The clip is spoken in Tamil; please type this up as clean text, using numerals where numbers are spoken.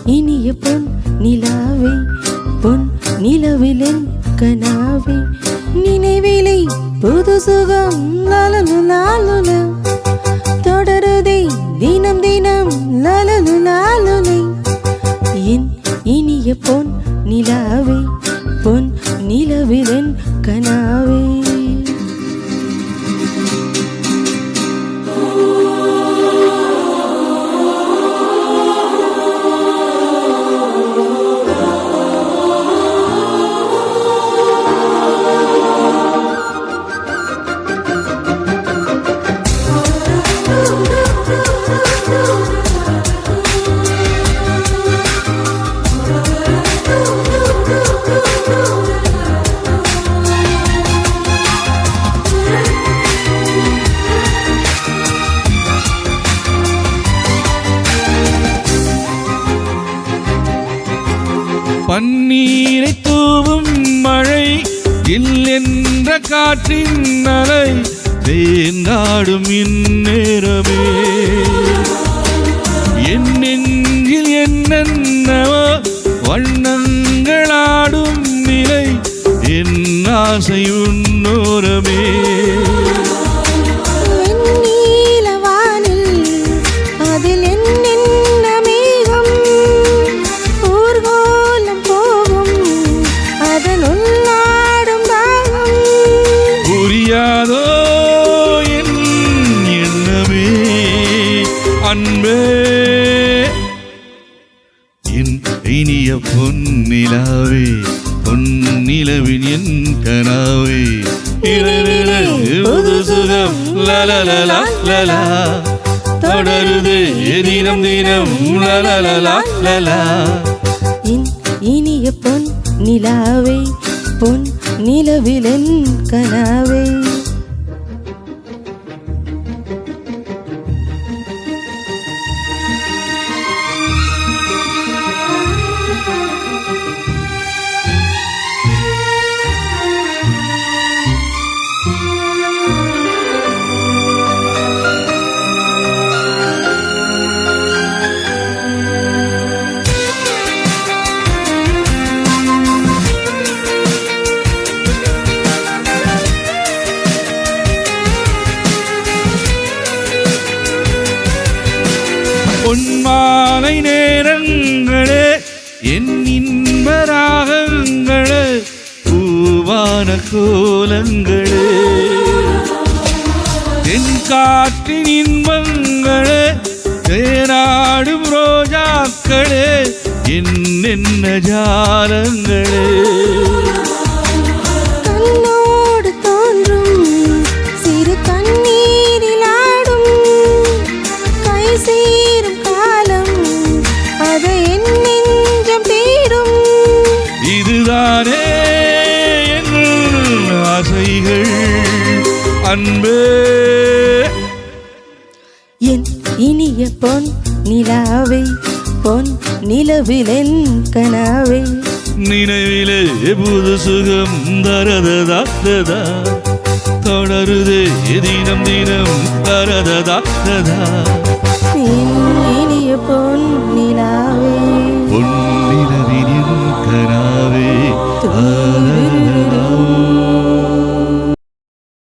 இனிய பொன் நிலாவே பொன் நிலவிலன் கனாவே நினைவிலை புது சுகம் லாலலு லாலுல தொடருதே தினம் தினம் லாலலு லாலுலை என் இனிய பொன் நிலாவே பொன் நிலவிலன் கனாவே பன்னீரை தூவும் மழை என்ற காற்றின் அலை தேங்காடும் இந்நேரமே என் நெஞ்சில் என்னென்னவோ வண்ணங்களாடும் நிலை என் ஆசை உன்னோரமே அன்பே என் இனிய பொன்னிலாவே பொன்னிலவின் என் கனாவே புது சுகம் லலலலா லலா தொடருது தினம் தினம் லலலலா லலா என் இனிய பொன் நிலாவே பொன் நிலவிலன் கனாவே பொன்மாலை நேரங்களே என் இன்பராகங்களே பூவான கோலங்களே என் காற்றின் இன்பங்களே தேனாடும் ரோஜாக்களே என்ன ஜாலங்களே இதுதானே என் ஆசைகள் அன்பே என் இனிய பொன் நிலாவே பொன் நிலவிலன் கனாவே நினைவிலே புது சுகம் தரததா தொடருதே தினம் தினம் தரததா இனிய பொன் நிலாவே பொன் நிலவே